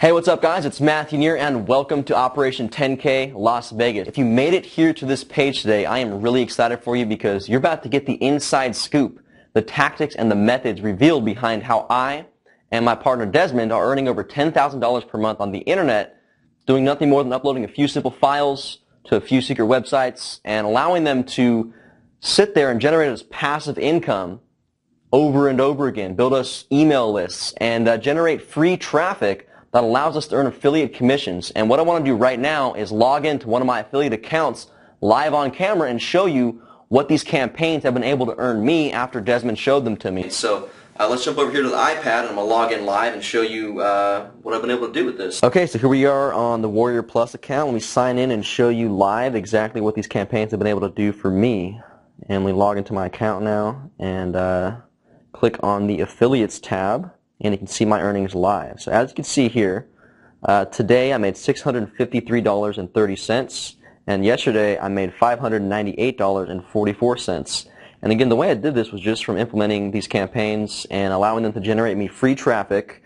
Hey, what's up guys? It's Matthew Neer and welcome to Operation 10K Las Vegas. If you made it here to this page today, I am really excited for you because you're about to get the inside scoop, the tactics and the methods revealed behind how I and my partner Desmond are earning over $10,000 per month on the internet, doing nothing more than uploading a few simple files to a few secret websites and allowing them to sit there and generate us passive income over and over again, build us email lists, and generate free traffic that allows us to earn affiliate commissions. And what I want to do right now is log into one of my affiliate accounts live on camera and show you what these campaigns have been able to earn me after Desmond showed them to me. So let's jump over here to the iPad and I'm going to log in live and show you what I've been able to do with this. Okay, so here we are on the Warrior Plus account. Let me sign in and show you live exactly what these campaigns have been able to do for me. And we log into my account now and click on the Affiliates tab. And you can see my earnings live. So as you can see here, today I made $653.30, and yesterday I made $598.44. And again, the way I did this was just from implementing these campaigns and allowing them to generate me free traffic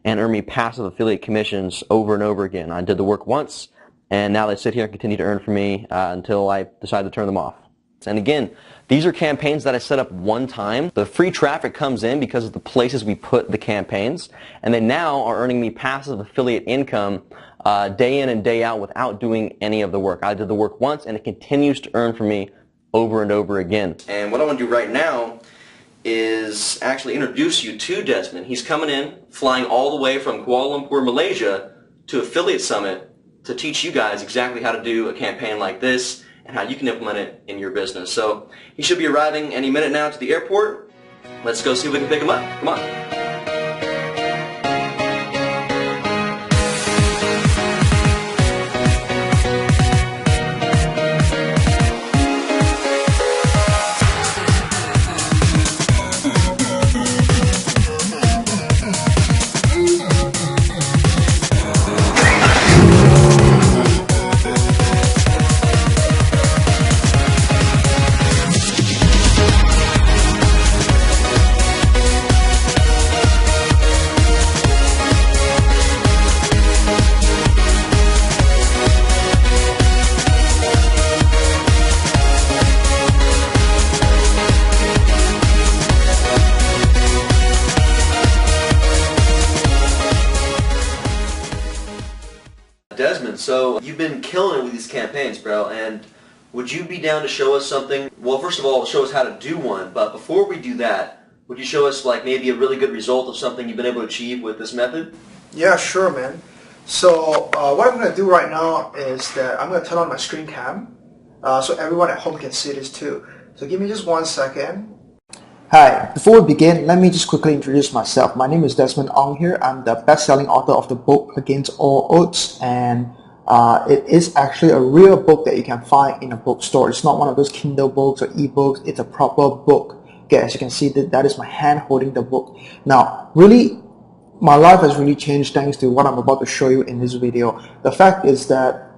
and earn me passive affiliate commissions over and over again. I did the work once, and now they sit here and continue to earn for me until I decide to turn them off. And again, these are campaigns that I set up one time. The free traffic comes in because of the places we put the campaigns, and they now are earning me passive affiliate income day in and day out without doing any of the work. I did the work once, and it continues to earn for me over and over again. And what I want to do right now is actually introduce you to Desmond. He's coming in, flying all the way from Kuala Lumpur, Malaysia, to Affiliate Summit to teach you guys exactly how to do a campaign like this and how you can implement it in your business. So he should be arriving any minute now to the airport. Let's go see if we can pick him up. Come on. Desmond, so you've been killing it with these campaigns, bro, and would you be down to show us something? Well, first of all, show us how to do one, but before we do that, would you show us like maybe a really good result of something you've been able to achieve with this method? Yeah, sure, man. So what I'm going to do right now is that I'm going to turn on my screen cam so everyone at home can see this too. So give me just 1 second. Hi, before we begin, let me just quickly introduce myself. My name is Desmond Ong here. I'm the best-selling author of the book Against All Odds, and it is actually a real book that you can find in a bookstore. It's not one of those Kindle books or e-books. It's a proper book. Okay, as you can see, that is my hand holding the book. Now, really, my life has really changed thanks to what I'm about to show you in this video. The fact is that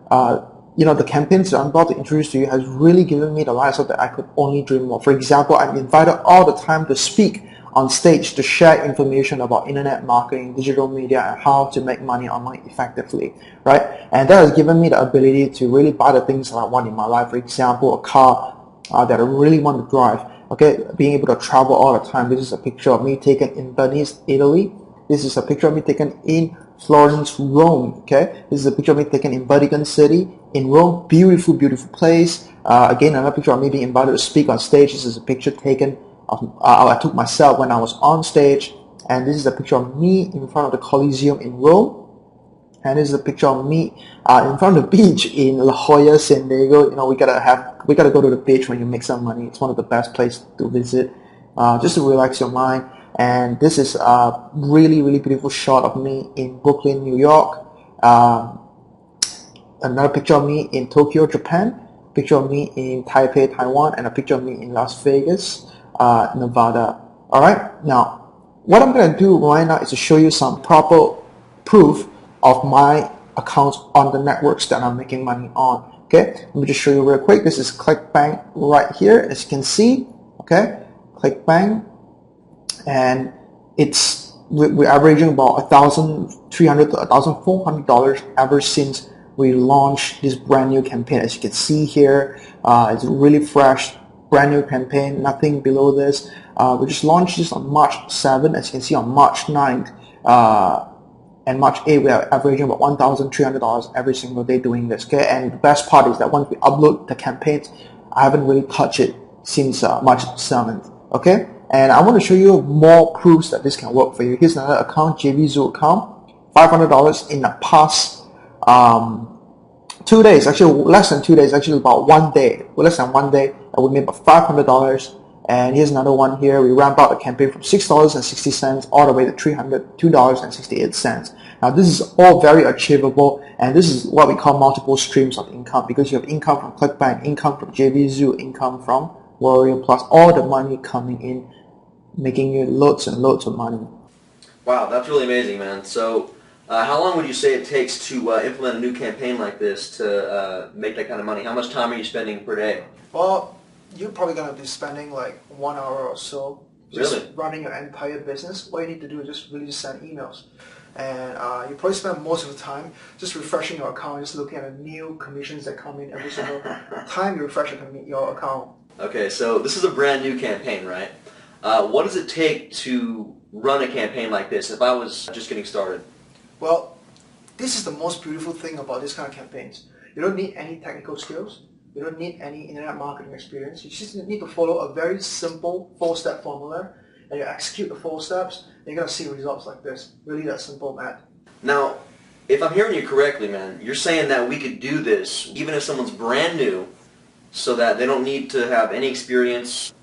the campaigns that I'm about to introduce to you has really given me the lifestyle that I could only dream of. For example, I'm invited all the time to speak on stage to share information about internet marketing, digital media, and how to make money online effectively, right? And that has given me the ability to really buy the things that I want in my life. For example, a car that I really want to drive, okay? Being able to travel all the time. This is a picture of me taken in Venice, Italy. This is a picture of me taken in Florence, Rome, okay? This is a picture of me taken in Vatican City, in Rome. Beautiful, beautiful place. Again, another picture of me being invited to speak on stage. This is a picture taken of, I took myself when I was on stage. And this is a picture of me in front of the Colosseum in Rome. And this is a picture of me in front of the beach in La Jolla, San Diego. You know, we gotta go to the beach when you make some money. It's one of the best places to visit, just to relax your mind. And this is a really, really beautiful shot of me in Brooklyn, New York. Another picture of me in Tokyo, Japan. Picture of me in Taipei, Taiwan, and a picture of me in Las Vegas, Nevada. All right. Now, what I'm going to do right now is to show you some proper proof of my accounts on the networks that I'm making money on. Okay. Let me just show you real quick. This is ClickBank right here, as you can see. Okay. ClickBank. And it's we're averaging about $1,300 to $1,400 ever since we launched this brand new campaign. As you can see here, it's a really fresh, brand new campaign, nothing below this. We just launched this on March 7th. As you can see, on March 9th and March 8th, we are averaging about $1,300 every single day doing this. Okay, and the best part is that once we upload the campaigns, I haven't really touched it since March 7th. Okay, and I want to show you more proofs that this can work for you. Here's another account, JVZoo account, $500 in the past 2 days, actually less than 2 days, actually about 1 day, less than 1 day, and we made about $500. And here's another one here. We ramp out the campaign from $6.60 all the way to $2.68. Now this is all very achievable, and this is what we call multiple streams of income, because you have income from ClickBank, income from JVZoo, income from Warrior Plus, all the money coming in, making you loads and loads of money. Wow, that's really amazing, man. So how long would you say it takes to implement a new campaign like this to make that kind of money? How much time are you spending per day? Well, you're probably going to be spending like 1 hour or so just running your entire business. All you need to do is just really just send emails. And you probably spend most of the time just refreshing your account, just looking at the new commissions that come in every single time you refresh your account. Okay, so this is a brand new campaign, right? What does it take to run a campaign like this if I was just getting started? Well, this is the most beautiful thing about this kind of campaigns. You don't need any technical skills. You don't need any internet marketing experience. You just need to follow a very simple 4-step formula, and you execute the 4 steps, and you're going to see results like this. Really that simple, Matt. Now, if I'm hearing you correctly, man, you're saying that we could do this even if someone's brand new, so that they don't need to have any experience,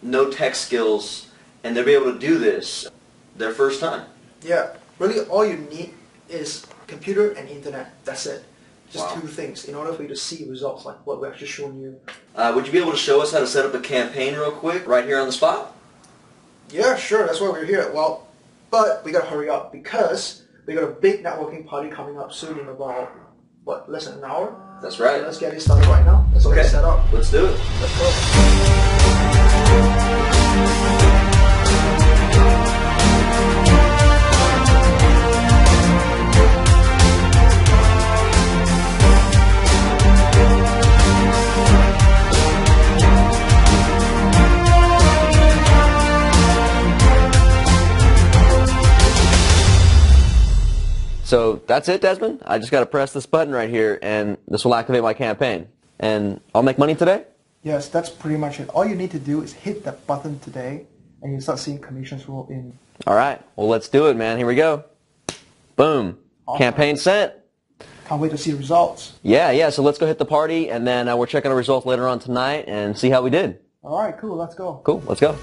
no tech skills, and they'll be able to do this their first time. Yeah, really all you need is computer and internet. That's it. Just 2 things in order for you to see results like what we're actually showing you. Would you be able to show us how to set up a campaign real quick, right here on the spot? Yeah, sure. That's why we're here. Well, but we got to hurry up because we got a big networking party coming up soon in about, what, less than an hour? That's right. So let's get it started right now. Let's get it set up. Let's do it. Let's go. So that's it, Desmond? I just got to press this button right here, and this will activate my campaign. And I'll make money today? Yes, that's pretty much it. All you need to do is hit that button today, and you start seeing commissions roll in. All right. Well, let's do it, man. Here we go. Boom. Awesome. Campaign sent. Can't wait to see the results. Yeah. So let's go hit the party, and then we're checking the results later on tonight and see how we did. All right, cool. Let's go. Cool. Let's go.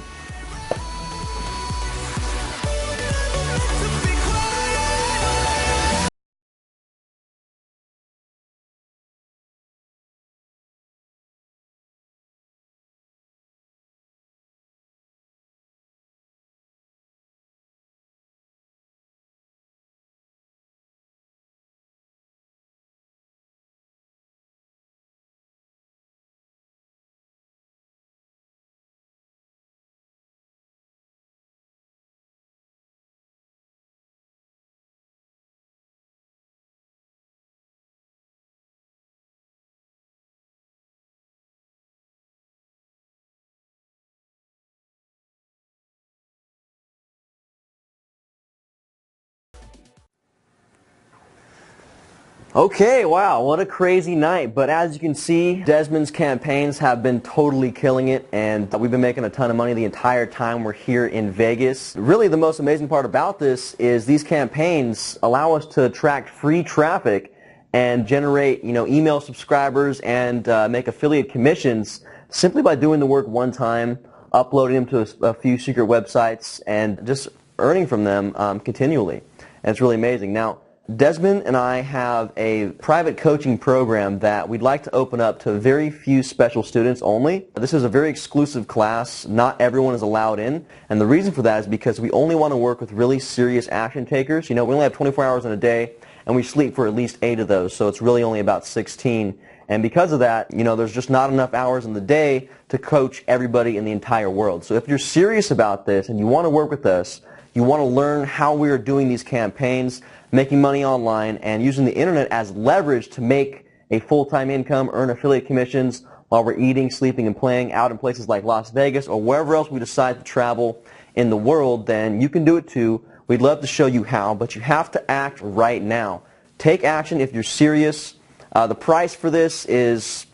Okay, wow, what a crazy night. But as you can see, Desmond's campaigns have been totally killing it, and we've been making a ton of money the entire time we're here in Vegas. Really, the most amazing part about this is these campaigns allow us to attract free traffic and generate, email subscribers and make affiliate commissions simply by doing the work one time, uploading them to a few secret websites, and just earning from them continually. And it's really amazing. Now, Desmond and I have a private coaching program that we'd like to open up to very few special students only. This is a very exclusive class. Not everyone is allowed in. And the reason for that is because we only want to work with really serious action takers. We only have 24 hours in a day, and we sleep for at least 8 of those, so it's really only about 16. And because of that, there's just not enough hours in the day to coach everybody in the entire world. So if you're serious about this and you want to work with us, You want to learn how we are doing these campaigns, making money online, and using the internet as leverage to make a full-time income, earn affiliate commissions while we're eating, sleeping, and playing out in places like Las Vegas or wherever else we decide to travel in the world. Then you can do it too. We'd love to show you how, but you have to act right now. Take action if you're serious. The price for this is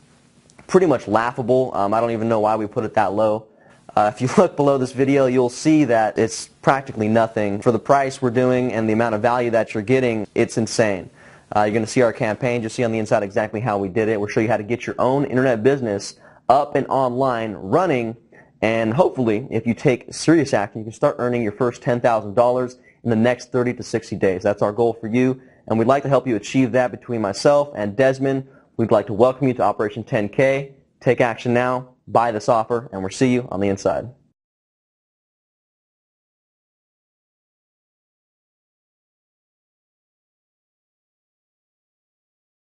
pretty much laughable. I don't even know why we put it that low. If you look below this video, you'll see that it's practically nothing. For the price we're doing and the amount of value that you're getting, it's insane. You're going to see our campaign. You'll see on the inside exactly how we did it. We'll show you how to get your own internet business up and online running. And hopefully, if you take serious action, you can start earning your first $10,000 in the next 30 to 60 days. That's our goal for you. And we'd like to help you achieve that between myself and Desmond. We'd like to welcome you to Operation 10K. Take action now, buy this offer, and we'll see you on the inside.